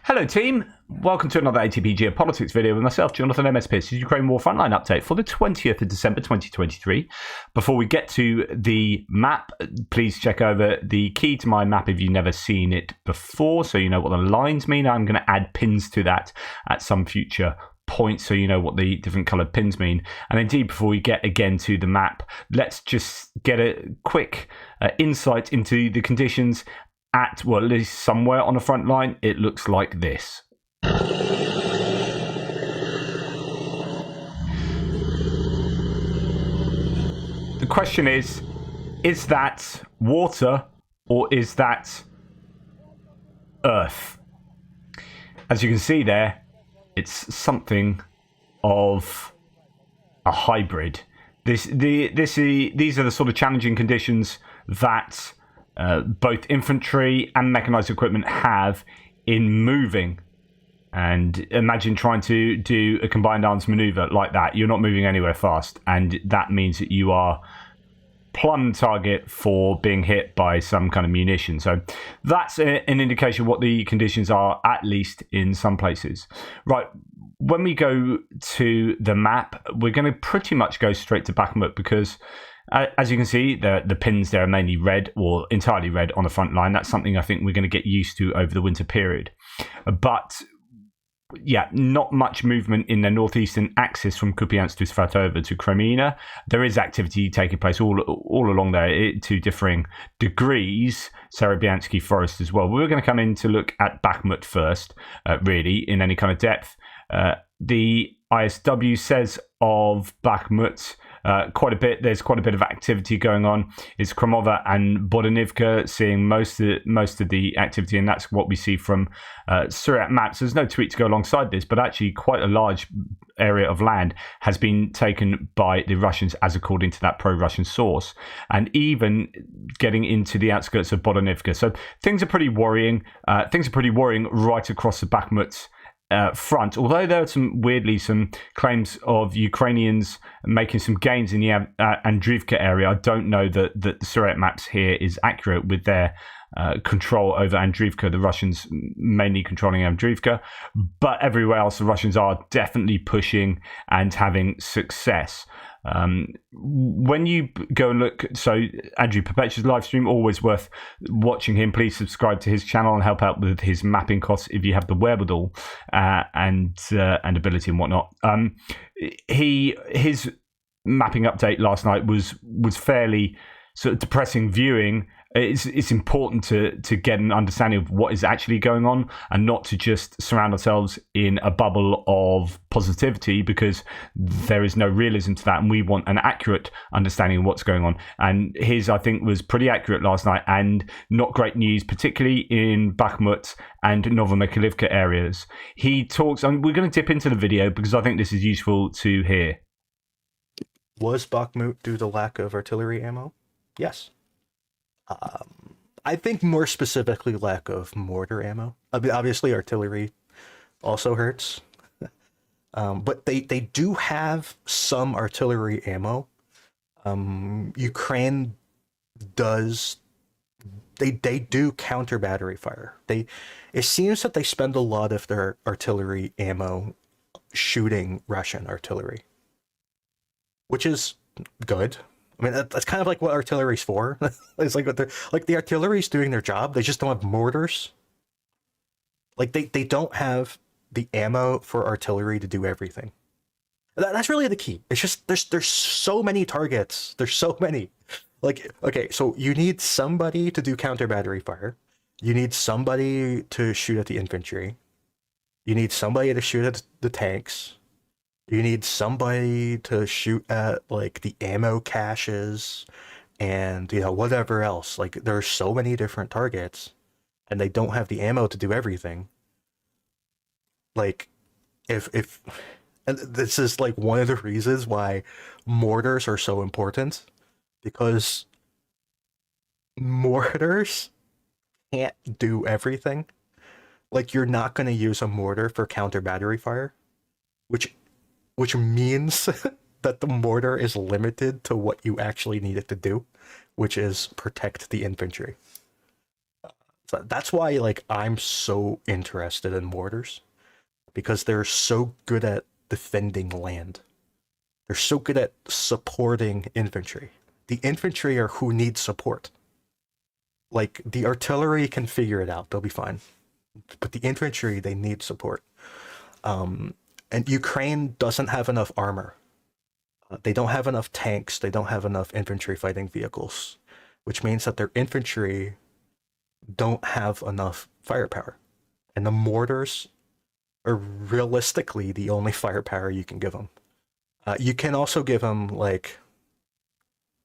Hello team, welcome to another ATP Geopolitics video with myself, Jonathan MS Pearce, Ukraine War Frontline update for the 20th of December 2023. Before we get to the map, please check over the key to my map if you've never seen it before, so you know what the lines mean. I'm going to add pins to that at some future point so you know what the different coloured pins mean. And indeed, before we get again to the map, let's just get a quick insight into the conditions at, well, at least somewhere on the front line. It looks like this. The question is that water or is that earth? As you can see there, it's something of a hybrid. These are the sort of challenging conditions that both infantry and mechanized equipment have in moving. And imagine trying to do a combined arms maneuver like that. You're not moving anywhere fast, and that means that you are plumb target for being hit by some kind of munition. So that's an indication of what the conditions are, at least in some places. Right, when we go to the map, we're going to pretty much go straight to Bakhmut because as you can see, the pins there are mainly red or entirely red on the front line. That's something I think we're going to get used to over the winter period. But yeah, not much movement in the northeastern axis from Kupiansk to Svatova to Kreminna. There is activity taking place all along there to differing degrees. Serebyansky Forest as well. We're going to come in to look at Bakhmut first, really, in any kind of depth. The ISW says of Bakhmut, there's quite a bit of activity going on. It's Kromova and Bodanivka seeing most of the activity, and that's what we see from Surat maps. There's no tweet to go alongside this, but actually quite a large area of land has been taken by the Russians, as according to that pro-Russian source, and even getting into the outskirts of Bodanivka. So things are pretty worrying. Things are pretty worrying right across the Bakhmut front, although there are some claims of Ukrainians making some gains in the Andriivka area. I don't know that the Surat maps here is accurate with their control over Andriivka, the Russians mainly controlling Andriivka, but everywhere else the Russians are definitely pushing and having success. When you go and look, so Andrew Perpetua's live stream, always worth watching him. Please subscribe to his channel and help out with his mapping costs if you have the wherewithal and ability and whatnot. His mapping update last night was fairly sort of depressing viewing. It's important to get an understanding of what is actually going on and not to just surround ourselves in a bubble of positivity, because there is no realism to that, and we want an accurate understanding of what's going on. And his, I think, was pretty accurate last night and not great news, particularly in Bakhmut and Novomikhailivka areas. He talks, and we're going to dip into the video because I think this is useful to hear. Was Bakhmut due to lack of artillery ammo? Yes. I think more specifically lack of mortar ammo. I mean, obviously artillery also hurts, but they do have some artillery ammo. Ukraine does, they do counter battery fire. It seems that they spend a lot of their artillery ammo shooting Russian artillery, which is good. I mean, that's kind of like what artillery's for. It's like the artillery's doing their job. They just don't have mortars. Like they don't have the ammo for artillery to do everything. That's really the key. It's just there's so many targets. There's so many. Like, okay, so you need somebody to do counter battery fire. You need somebody to shoot at the infantry. You need somebody to shoot at the tanks. You need somebody to shoot at, like, the ammo caches and, you know, whatever else. Like, there are so many different targets, and they don't have the ammo to do everything. Like, and this is, like, one of the reasons why mortars are so important, because mortars can't do everything. Like, you're not going to use a mortar for counter battery fire, which means that the mortar is limited to what you actually need it to do, which is protect the infantry. So that's why like I'm so interested in mortars, because they're so good at defending land. They're so good at supporting infantry. The infantry are who need support. Like the artillery can figure it out; they'll be fine. But the infantry, they need support. And Ukraine doesn't have enough armor. They don't have enough tanks. They don't have enough infantry fighting vehicles, which means that their infantry don't have enough firepower. And the mortars are realistically the only firepower you can give them. You can also give them like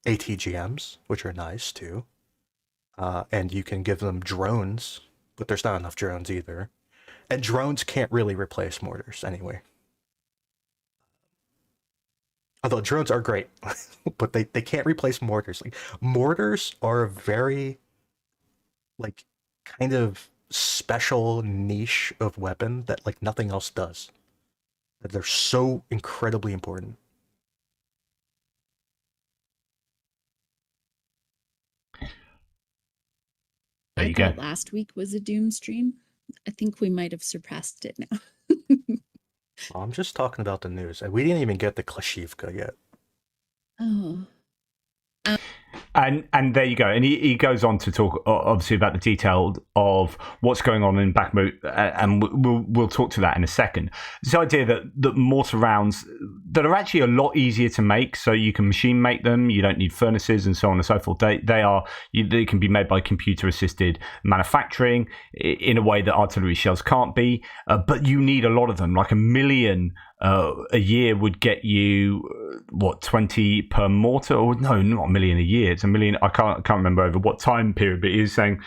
ATGMs, which are nice too. And you can give them drones, but there's not enough drones either. And drones can't really replace mortars anyway. Although drones are great, but they can't replace mortars. Like mortars are a very like kind of special niche of weapon that like nothing else does. That they're so incredibly important. There I you thought go. last week was a doom stream. I think we might have surpassed it now. I'm just talking about the news. We didn't even get the Klashivka yet. Oh, And there you go. And he goes on to talk obviously about the detail of what's going on in Bakhmut, and we'll talk to that in a second. This idea that mortar rounds that are actually a lot easier to make, so you can machine make them. You don't need furnaces and so on and so forth. They can be made by computer assisted manufacturing in a way that artillery shells can't be. But you need a lot of them, like 1 million. A year would get you 20 per mortar, or no, not 1 million a year. It's 1 million. I can't remember over what time period, but he's saying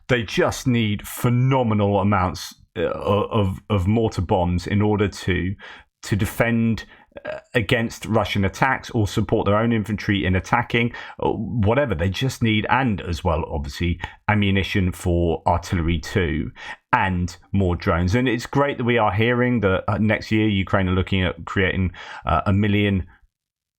they just need phenomenal amounts of mortar bombs in order to defend against Russian attacks or support their own infantry in attacking, whatever. They just need, and as well, obviously, ammunition for artillery too, and more drones. And it's great that we are hearing that next year Ukraine are looking at creating 1 million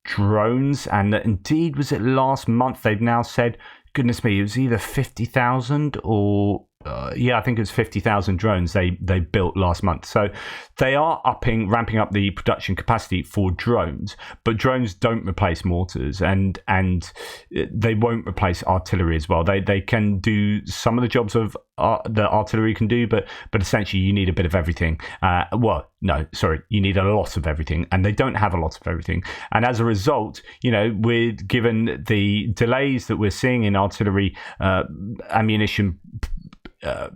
drones, and that indeed, was it last month, they've now said, goodness me, it was either 50,000 or I think it was 50,000 drones they built last month. So they are ramping up the production capacity for drones, but drones don't replace mortars, and they won't replace artillery as well. They can do some of the jobs of the artillery can do, but essentially you need a bit of everything. You need a lot of everything, and they don't have a lot of everything. And as a result, given the delays that we're seeing in artillery ammunition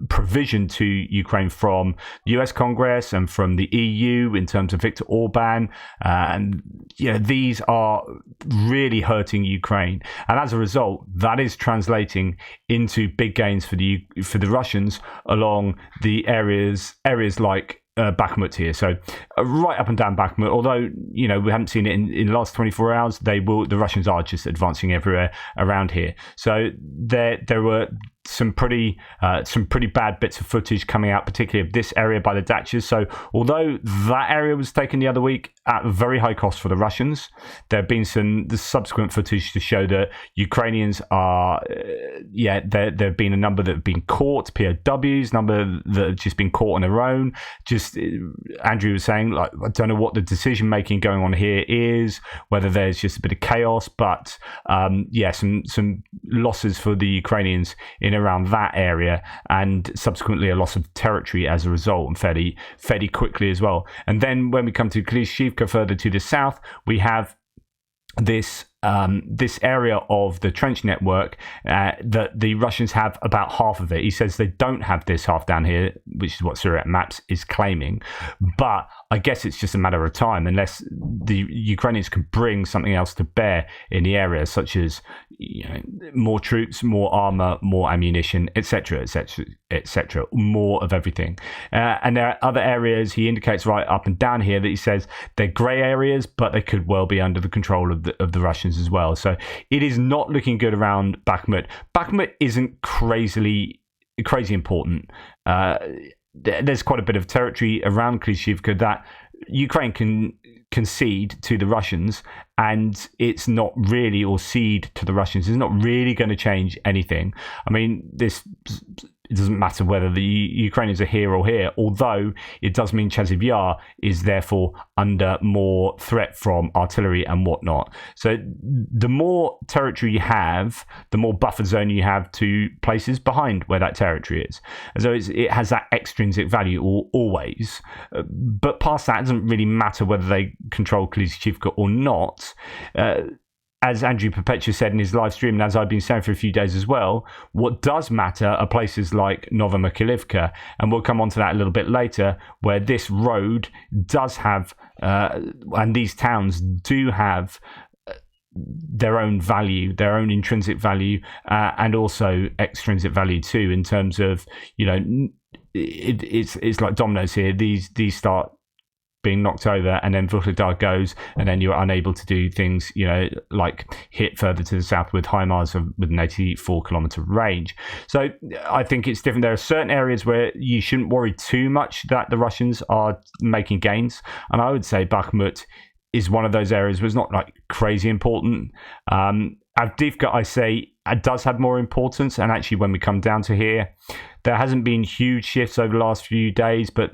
provision to Ukraine from the US Congress and from the EU in terms of Viktor Orban, and these are really hurting Ukraine, and as a result, that is translating into big gains for the Russians along the areas like Bakhmut here. So right up and down Bakhmut, although we haven't seen it in the last 24 hours, the Russians are just advancing everywhere around here. So there were some pretty bad bits of footage coming out, particularly of this area by the Dachas. So although that area was taken the other week at a very high cost for the Russians, there have been the subsequent footage to show that Ukrainians are there have been a number that have been caught, POWs, number that have just been caught on their own. Just Andrew was saying, like, I don't know what the decision making going on here is, whether there's just a bit of chaos, but some losses for the Ukrainians in around that area, and subsequently a loss of territory as a result, and fairly quickly as well. And then when we come to Klishivka further to the south, we have this area of the trench network that the Russians have about half of it. He says they don't have this half down here, which is what Suriyat Maps is claiming. But I guess it's just a matter of time, unless the Ukrainians can bring something else to bear in the area, such as more troops, more armor, more ammunition, etc., etc., etc., more of everything. And there are other areas he indicates right up and down here that he says they're grey areas, but they could well be under the control of the Russians as well. So it is not looking good around Bakhmut. Bakhmut isn't crazy important. There's quite a bit of territory around Klishivka that Ukraine can concede to the Russians, and it's not really, or cede to the Russians, is not really going to change anything. I mean, this it doesn't matter whether the Ukrainians are here or here, although it does mean Chasiv Yar is therefore under more threat from artillery and whatnot. So the more territory you have, the more buffer zone you have to places behind where that territory is. And so it has that extrinsic value always. But past that, it doesn't really matter whether they control Klishchivka or not. As Andrew Perpetua said in his live stream, and as I've been saying for a few days as well, what does matter are places like Novomykhailivka, and we'll come on to that a little bit later, where this road does have, and these towns do have their own value, their own intrinsic value, and also extrinsic value too, in terms of, it's like dominoes here. These start being knocked over, and then Vuhledar goes, and then you're unable to do things, like hit further to the south with HIMARS with an 84-kilometer range. So I think it's different. There are certain areas where you shouldn't worry too much that the Russians are making gains, and I would say Bakhmut is one of those areas where it's not like crazy important. Avdiivka, I say, it does have more importance, and actually when we come down to here, there hasn't been huge shifts over the last few days, but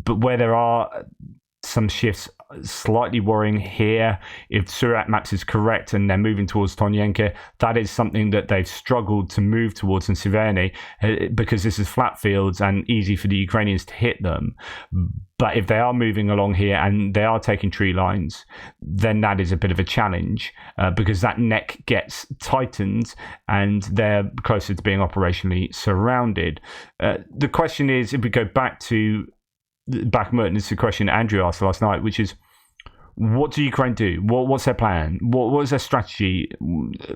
where there are some shifts slightly worrying here. If Surat Maps is correct and they're moving towards Tonyenka, that is something that they've struggled to move towards in Severny, because this is flat fields and easy for the Ukrainians to hit them. But if they are moving along here and they are taking tree lines, then that is a bit of a challenge, because that neck gets tightened and they're closer to being operationally surrounded. The question is, if we go back to Bakhmut, and it's a question Andrew asked last night, which is, what do Ukraine do? What's their plan? What is their strategy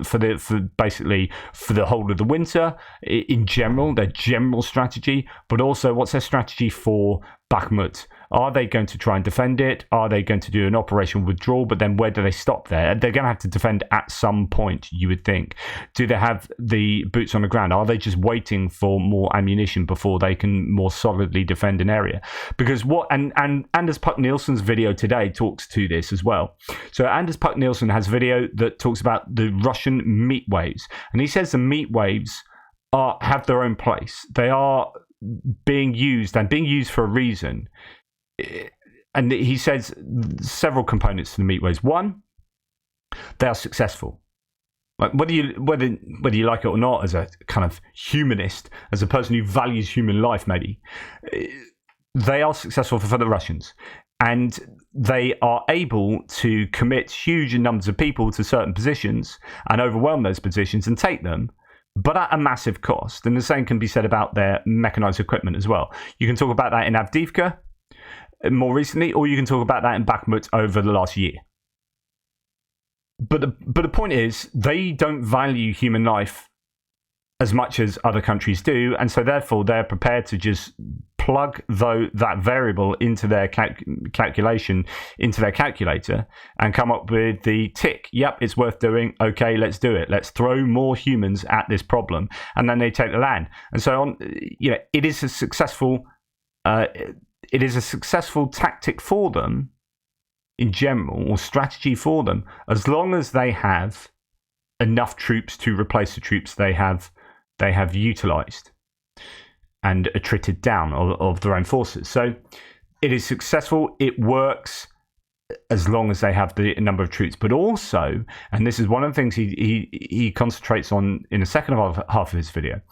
for the whole of the winter in general, their general strategy, but also what's their strategy for Bakhmut? Are they going to try and defend it? Are they going to do an operational withdrawal? But then where do they stop there? They're going to have to defend at some point, you would think. Do they have the boots on the ground? Are they just waiting for more ammunition before they can more solidly defend an area? Because and Anders Puck-Nielsen's video today talks to this as well. So Anders Puck-Nielsen has a video that talks about the Russian meat waves. And he says the meat waves have their own place. They are being used for a reason. And he says several components to the meat waves. One, they are successful. Like whether you like it or not, as a kind of humanist, as a person who values human life, maybe they are successful for the Russians, and they are able to commit huge numbers of people to certain positions and overwhelm those positions and take them, but at a massive cost. And the same can be said about their mechanized equipment as well. You can talk about that in Avdiivka more recently, or you can talk about that in Bakhmut over the last year. But the point is, they don't value human life as much as other countries do, and so therefore they're prepared to just plug that variable into their calculation, into their calculator, and come up with the tick. Yep, it's worth doing. Okay, let's do it. Let's throw more humans at this problem, and then they take the land. And so on. It is a successful. It is a successful tactic for them in general, or strategy for them, as long as they have enough troops to replace the troops they have utilized and attrited down of their own forces. So it is successful. It works as long as they have the number of troops. But also, and this is one of the things he concentrates on in the second half of his video,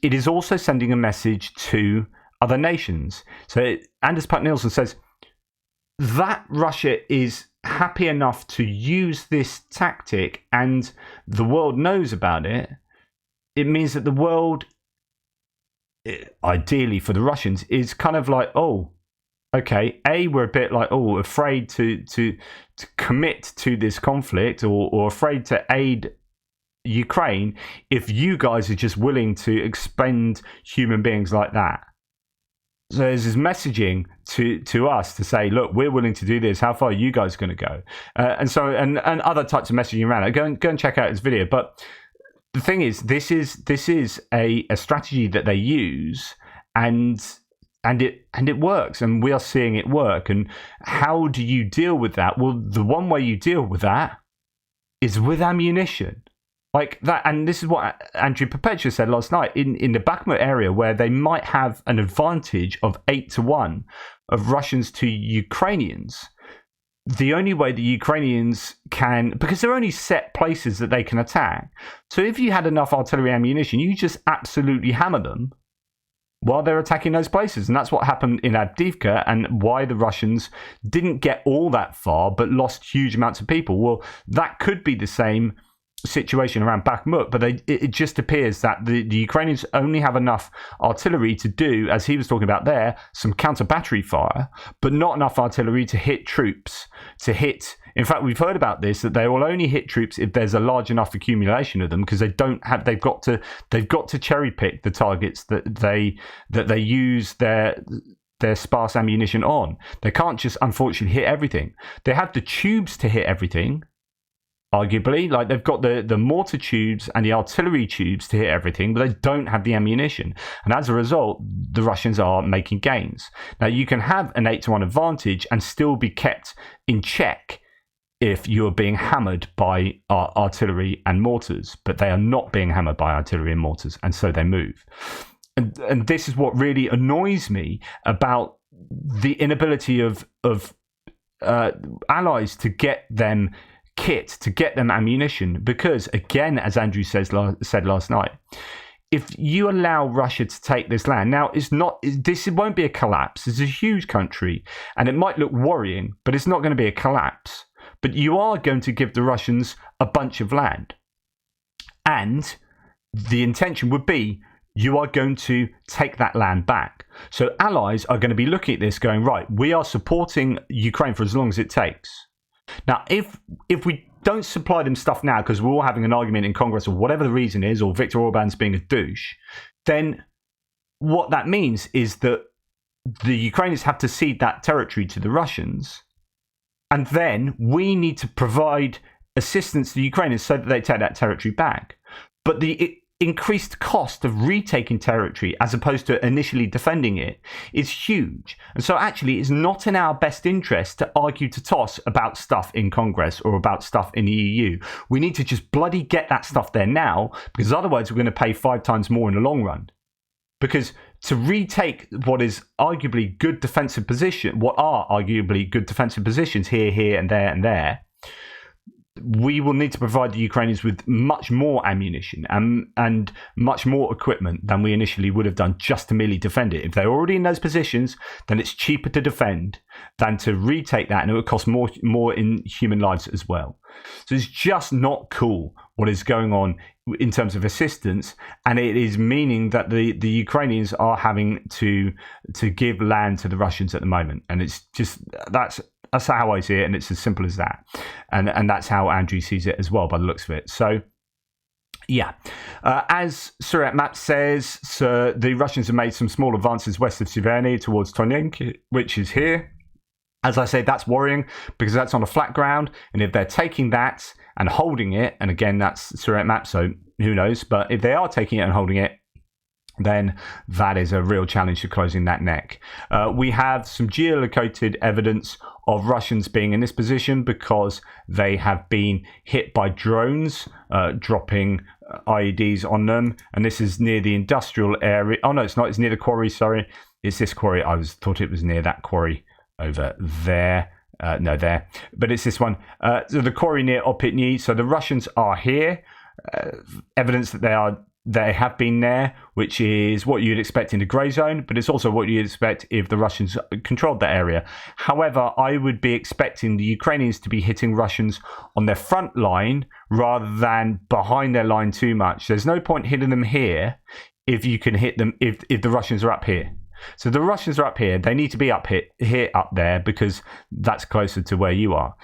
it is also sending a message to other nations. So Anders Puck-Nielsen says that Russia is happy enough to use this tactic and the world knows about it. It means that the world, ideally for the Russians, is kind of like, oh, okay, we're a bit like, afraid to commit to this conflict or afraid to aid Ukraine if you guys are just willing to expend human beings like that. So there's this messaging to us to say, look, we're willing to do this. How far are you guys going to go? And other types of messaging around it. Go and check out his video. But the thing is, this is a strategy that they use, and it works, and we are seeing it work. And how do you deal with that? Well, the one way you deal with that is with ammunition. Like that, and this is what Andrew Perpetua said last night in the Bakhmut area, where they might have an advantage of 8-1 of Russians to Ukrainians. The only way the Ukrainians can, because there are only set places that they can attack. So if you had enough artillery ammunition, you just absolutely hammer them while they're attacking those places. And that's what happened in Avdiivka, and why the Russians didn't get all that far but lost huge amounts of people. Well, that could be the same situation around Bakhmut, but it just appears that the Ukrainians only have enough artillery to do, as he was talking about there, some counter battery fire, but not enough artillery to hit troops, to hit. In fact, we've heard about this, that they will only hit troops if there's a large enough accumulation of them, because they've got to cherry pick the targets that they use their sparse ammunition on. They can't just unfortunately hit everything. They have the tubes to hit everything, arguably. Like, they've got the mortar tubes and the artillery tubes to hit everything, but they don't have the ammunition. And as a result, the Russians are making gains. Now, you can have an 8-1 advantage and still be kept in check if you're being hammered by artillery and mortars, but they are not being hammered by artillery and mortars, and so they move. And this is what really annoys me about the inability of allies to get them kit, to get them ammunition, because again, as Andrew said last night, if you allow Russia to take this land, now this won't be a collapse. It's a huge country, and it might look worrying, but it's not going to be a collapse. But you are going to give the Russians a bunch of land, and the intention would be you are going to take that land back. So allies are going to be looking at this going, right, we are supporting Ukraine for as long as it takes. Now, if we don't supply them stuff now because we're all having an argument in Congress or whatever the reason is, or Viktor Orban's being a douche, then what that means is that the Ukrainians have to cede that territory to the Russians, and then we need to provide assistance to the Ukrainians so that they take that territory back. But the increased cost of retaking territory as opposed to initially defending it is huge. And so actually it's not in our best interest to argue to toss about stuff in Congress or about stuff in the EU. We need to just bloody get that stuff there now, because otherwise we're going to pay 5 times more in the long run. Because to retake what is arguably good defensive position, what are arguably good defensive positions here and there, we will need to provide the Ukrainians with much more ammunition and much more equipment than we initially would have done just to merely defend it. If they're already in those positions, then it's cheaper to defend than to retake that, and it would cost more in human lives as well. So it's just not cool what is going on in terms of assistance, and it is meaning that the Ukrainians are having to give land to the Russians at the moment, and it's just that's how I see it, and it's as simple as that. And that's how Andrew sees it as well, by the looks of it. So, yeah. As Surat Map says, so the Russians have made some small advances west of Siverny towards Tonyensk, which is here. As I say, that's worrying because that's on a flat ground, and if they're taking that and holding it, and again, that's Surat Map, so who knows, but if they are taking it and holding it, then that is a real challenge to closing that neck. We have some geolocated evidence of Russians being in this position because they have been hit by drones dropping IEDs on them, and this is near the industrial area. Oh no, it's not. It's near the quarry. Sorry, it's this quarry. I thought it was near that quarry over there. No, there, but it's this one. So the quarry near Opitny. So the Russians are here. Evidence that they have been there, which is what you'd expect in the grey zone, but it's also what you'd expect if the Russians controlled that area. However, I would be expecting the Ukrainians to be hitting Russians on their front line rather than behind their line too much. There's no point hitting them here if you can hit them if the Russians are up here. So the Russians are up here. They need to be up there because that's closer to where you are.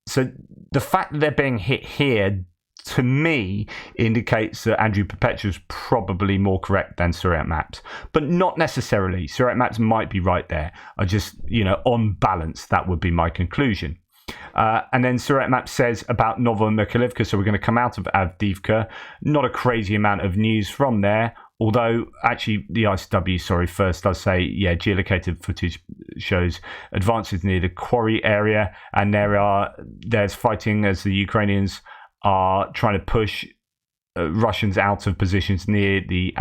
So the fact that they're being hit here, to me, indicates that Andrew Perpetua is probably more correct than Surat Maps, but not necessarily. Surat Maps might be right there. I just, on balance, that would be my conclusion. And then Surat Maps says about Novomykhailivka, so we're going to come out of Avdiivka. Not a crazy amount of news from there, although actually the ICW, first does say, geolocated footage shows advances near the quarry area, and there's fighting as the Ukrainians are trying to push Russians out of positions near the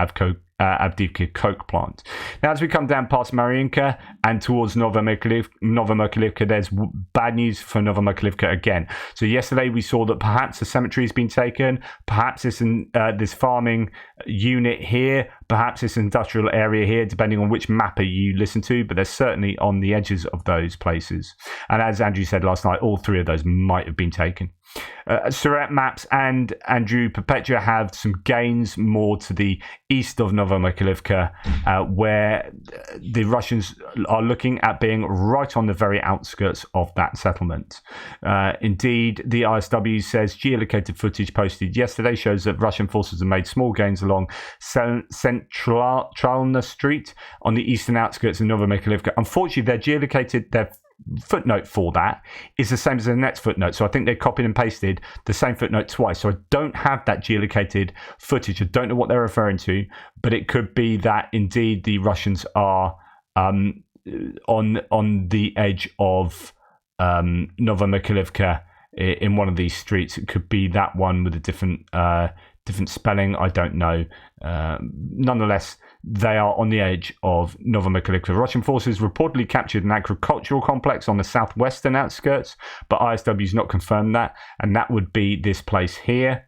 Avdiivka coke plant. Now, as we come down past Mariinka and towards Novomykolivka, there's bad news for Novomykolivka again. So yesterday we saw that perhaps a cemetery has been taken, perhaps this farming unit here, perhaps this industrial area here, depending on which mapper you listen to, but they're certainly on the edges of those places. And as Andrew said last night, all three of those might have been taken. Surret Maps and Andrew Perpetua have some gains more to the east of Novomykolivka, where the Russians are looking at being right on the very outskirts of that settlement. Indeed, the ISW says geolocated footage posted yesterday shows that Russian forces have made small gains along Centralna Street on the eastern outskirts of Novomykolivka. Unfortunately, their footnote for that is the same as the next footnote, so I think they copied and pasted the same footnote twice. So I don't have that geolocated footage. I don't know what they're referring to, but it could be that indeed the Russians are on the edge of Novomykolivka in one of these streets. It could be that one with a different spelling. I don't know. Nonetheless, they are on the edge of Novomykolivka. Russian forces reportedly captured an agricultural complex on the southwestern outskirts, but ISW's not confirmed that, and that would be this place here.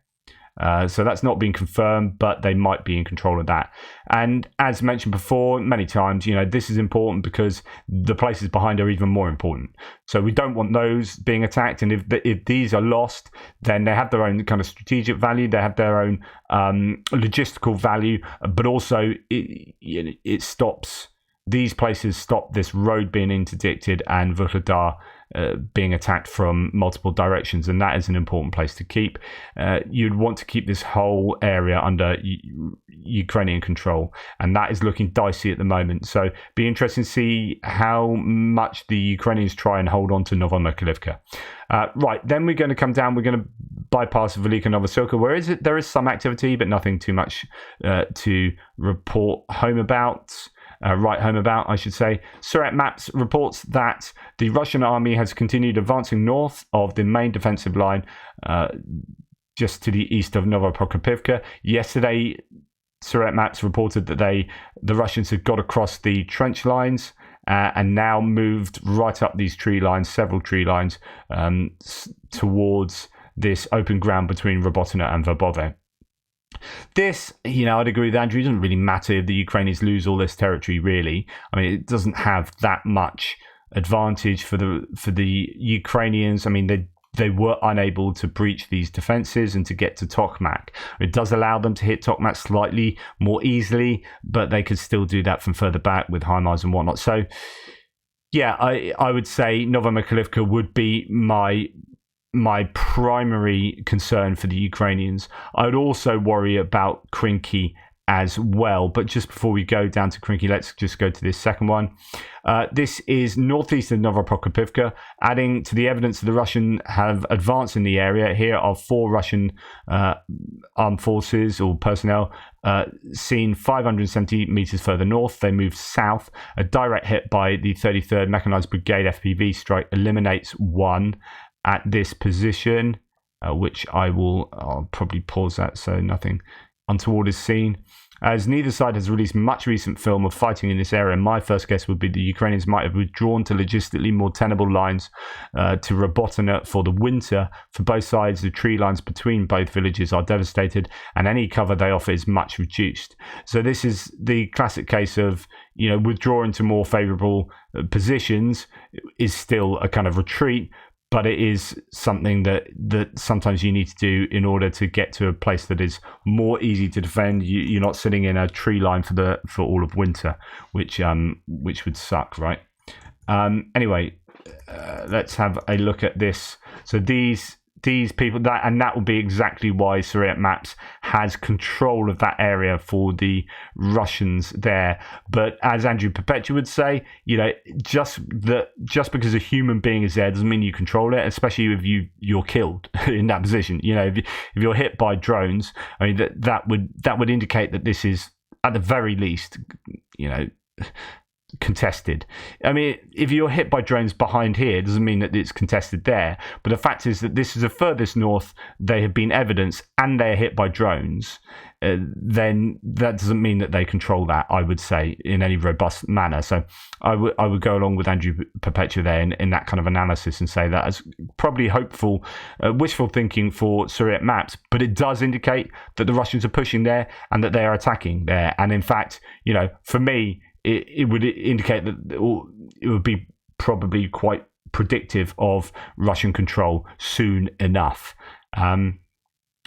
So that's not been confirmed, but they might be in control of that. And as mentioned before many times, this is important because the places behind are even more important. So we don't want those being attacked. And if these are lost, then they have their own kind of strategic value. They have their own logistical value, but also it stops. These places stop this road being interdicted and Vuhledar being attacked from multiple directions, and that is an important place to keep. You'd want to keep this whole area under Ukrainian control, and that is looking dicey at the moment. So be interesting to see how much the Ukrainians try and hold on to Novomykolivka. Right, then we're going to come down. We're going to bypass Velika Novosilka, where there is some activity, but nothing too much to report home about. Right home about, I should say. Surret Maps reports that the Russian army has continued advancing north of the main defensive line, just to the east of Novoprokopivka. Yesterday, Surret Maps reported that the Russians had got across the trench lines and now moved right up these tree lines, several tree lines, towards this open ground between Robotyne and Verbove. This, I'd agree with Andrew, it doesn't really matter if the Ukrainians lose all this territory, really. I mean, it doesn't have that much advantage for the Ukrainians. I mean, they were unable to breach these defenses and to get to Tokmak. It does allow them to hit Tokmak slightly more easily, but they could still do that from further back with HIMARS and whatnot. So, yeah, I would say Novomykolivka would be my primary concern for the Ukrainians. I would also worry about Krinky as well. But just before we go down to Krinky, let's just go to this second one. This is northeast of Novoprokopivka. Adding to the evidence that the Russian have advanced in the area, here are 4 Russian armed forces or personnel seen 570 meters further north. They moved south. A direct hit by the 33rd Mechanized Brigade FPV strike eliminates one at this position, which I'll probably pause that so nothing untoward is seen. As neither side has released much recent film of fighting in this area, my first guess would be the Ukrainians might have withdrawn to logistically more tenable lines to Robotyne for the winter. For both sides, the tree lines between both villages are devastated, and any cover they offer is much reduced. So this is the classic case of withdrawing to more favourable positions is still a kind of retreat, but it is something that sometimes you need to do in order to get to a place that is more easy to defend. You're not sitting in a tree line for all of winter, which would suck, right? Anyway, let's have a look at this. So these people, that will be exactly why Surret Maps has control of that area for the Russians there. But as Andrew Perpetua would say, just because a human being is there doesn't mean you control it, especially if you're killed in that position. If you're hit by drones, I mean that would indicate that this is, at the very least, contested. I mean, if you're hit by drones behind here, it doesn't mean that it's contested there. But the fact is that this is the furthest north they have been evidenced, and they're hit by drones. Then that doesn't mean that they control that, I would say, in any robust manner. So I would go along with Andrew Perpetua there in that kind of analysis and say that as probably hopeful, wishful thinking for Syriac maps, but it does indicate that the Russians are pushing there and that they are attacking there. And in fact, for me, it would indicate that it would be probably quite predictive of Russian control soon enough.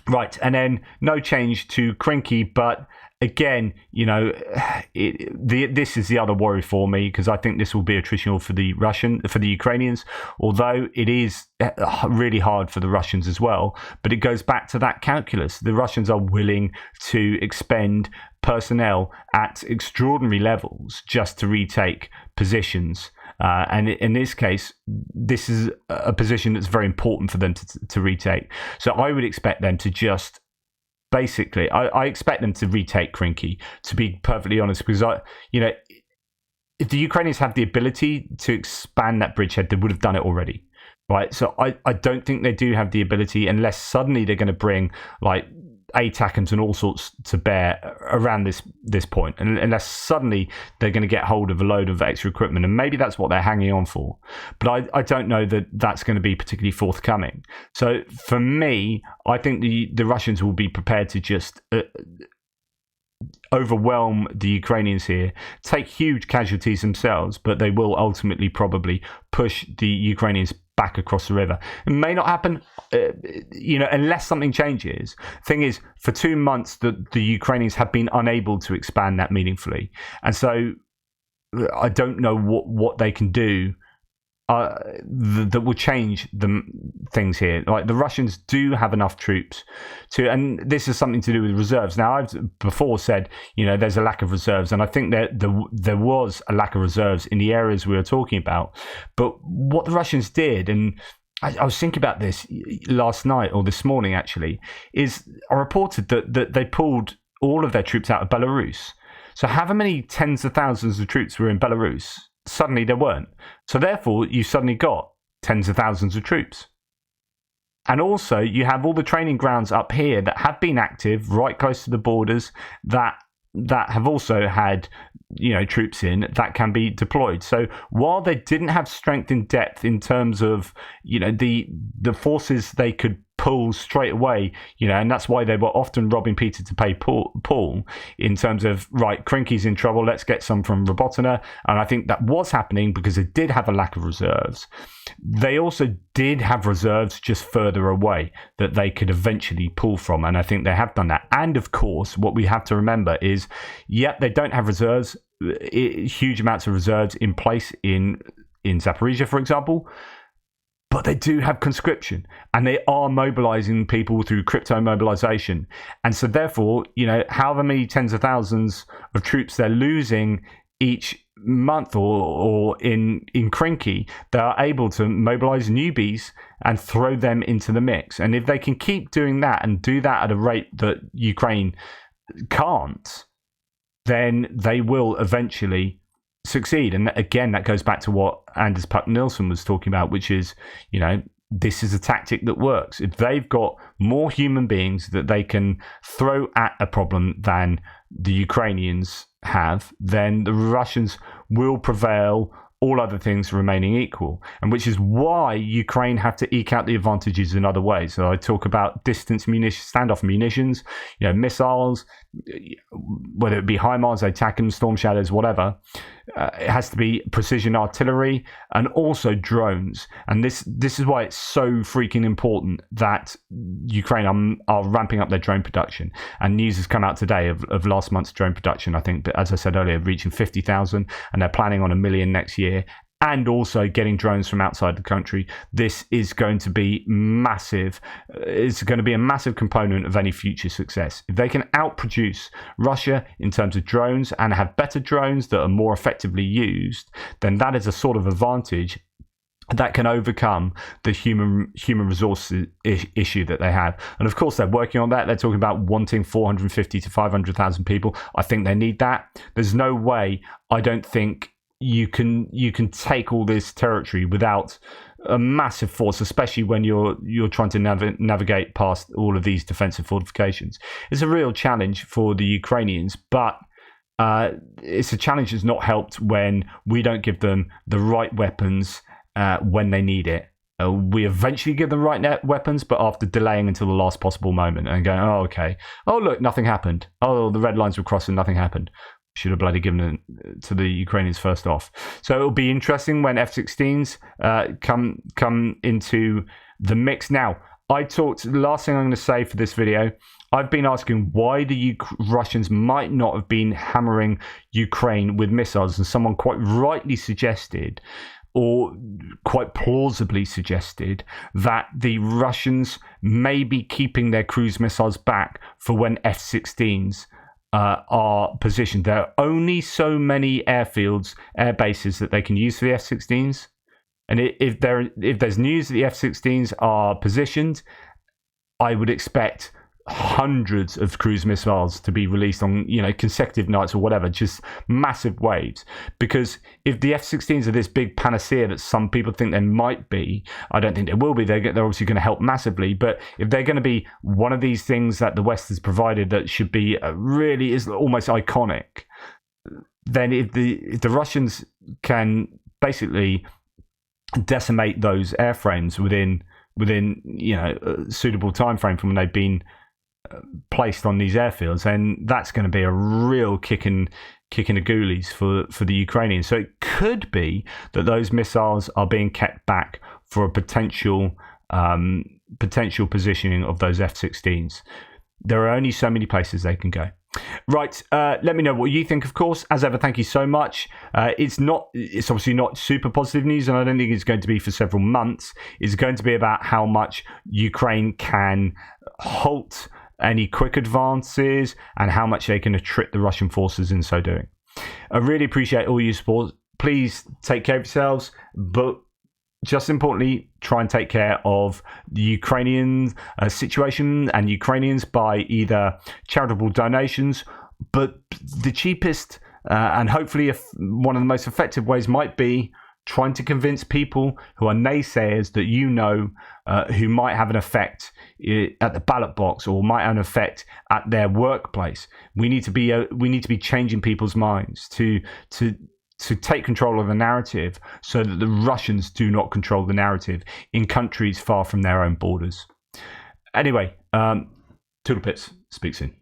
Right, and then no change to Krinky, but again, this is the other worry for me, because I think this will be attritional for the Ukrainians, although it is really hard for the Russians as well. But it goes back to that calculus. The Russians are willing to expend personnel at extraordinary levels just to retake positions. And in this case, this is a position that's very important for them to retake. So I would expect them to just basically, I expect them to retake Krinky, to be perfectly honest, because if the Ukrainians have the ability to expand that bridgehead, they would have done it already, right? So I don't think they do have the ability, unless suddenly they're going to bring like ATACMS and all sorts to bear around this point, and unless suddenly they're going to get hold of a load of extra equipment, and maybe that's what they're hanging on for, but I don't know that that's going to be particularly forthcoming. So for me, I think the Russians will be prepared to just overwhelm the Ukrainians here, take huge casualties themselves, but they will ultimately probably push the Ukrainians back across the river. It may not happen, unless something changes. Thing is, for 2 months, the Ukrainians have been unable to expand that meaningfully, and so I don't know what they can do that will change things here. Like, the Russians do have enough troops and this is something to do with reserves. Now, I've before said, there's a lack of reserves, and I think that there was a lack of reserves in the areas we were talking about. But what the Russians did, and I was thinking about this last night, or this morning actually, is I reported that they pulled all of their troops out of Belarus. So however many tens of thousands of troops were in Belarus, suddenly there weren't. So therefore, you suddenly got tens of thousands of troops. And also, you have all the training grounds up here that have been active right close to the borders that have also had troops in that can be deployed. So while they didn't have strength in depth in terms of the forces they could pull straight away, and that's why they were often robbing Peter to pay Paul in terms of, right, Krinky's in trouble, let's get some from Robotyne. And I think that was happening because they did have a lack of reserves. They also did have reserves just further away that they could eventually pull from, and I think they have done that. And of course, what we have to remember is, they don't have reserves, huge amounts of reserves in place in Zaporizhia, for example, but they do have conscription, and they are mobilizing people through crypto mobilization. And so therefore, however many tens of thousands of troops they're losing each month or in Krinky, they are able to mobilize newbies and throw them into the mix. And if they can keep doing that and do that at a rate that Ukraine can't, then they will eventually succeed. And again, that goes back to what Anders Puck Nielsen was talking about, which is, this is a tactic that works. If they've got more human beings that they can throw at a problem than the Ukrainians have, then the Russians will prevail, all other things remaining equal, and which is why Ukraine have to eke out the advantages in other ways. So I talk about distance munitions, standoff munitions, missiles, whether it be HIMARS, ATACMS, Storm Shadows, whatever. It has to be precision artillery and also drones. And this is why it's so freaking important that Ukraine are ramping up their drone production. And news has come out today of last month's drone production, I think, as I said earlier, reaching 50,000, and they're planning on 1 million next year. And also getting drones from outside the country. This is going to be massive. It's going to be a massive component of any future success. If they can outproduce Russia in terms of drones and have better drones that are more effectively used, then that is a sort of advantage that can overcome the human resources issue that they have. And of course, they're working on that. They're talking about wanting 450 to 500,000 people. I think they need that. There's no way, I don't think, you can take all this territory without a massive force, especially when you're trying to navigate past all of these defensive fortifications. It's a real challenge for the Ukrainians, but it's a challenge that's not helped when we don't give them the right weapons when they need it. We eventually give them the right weapons, but after delaying until the last possible moment and going, oh, okay. Oh, look, nothing happened. Oh, the red lines were crossed and nothing happened. Should have bloody given it to the Ukrainians first off. So it'll be interesting when F-16s come into the mix. Now, the last thing I'm going to say for this video, I've been asking why the Russians might not have been hammering Ukraine with missiles, and someone quite rightly suggested, or quite plausibly suggested, that the Russians may be keeping their cruise missiles back for when F-16s are positioned. There are only so many airfields, air bases that they can use for the F-16s. And if there's news that the F-16s are positioned, I would expect hundreds of cruise missiles to be released on consecutive nights or whatever, just massive waves. Because if the F-16s are this big panacea that some people think they might be, I don't think they will be. They're obviously going to help massively, but if they're going to be one of these things that the West has provided that should be really is almost iconic, then if the Russians can basically decimate those airframes within a suitable time frame from when they've been placed on these airfields, and that's going to be a real kick in the goalies for the Ukrainians. So it could be that those missiles are being kept back for a potential positioning of those F-16s. There are only so many places they can go. Right, let me know what you think, of course. As ever, thank you so much. It's obviously not super positive news, and I don't think it's going to be for several months. It's going to be about how much Ukraine can halt any quick advances and how much they can attrit the Russian forces in so doing. I really appreciate all your support. Please take care of yourselves, but just importantly, try and take care of the Ukrainian situation and Ukrainians by either charitable donations, but the cheapest and hopefully one of the most effective ways might be trying to convince people who are naysayers that who might have an effect at the ballot box or might have an effect at their workplace. We need to be changing people's minds to take control of the narrative so that the Russians do not control the narrative in countries far from their own borders. Anyway, toodle pits. Speak soon.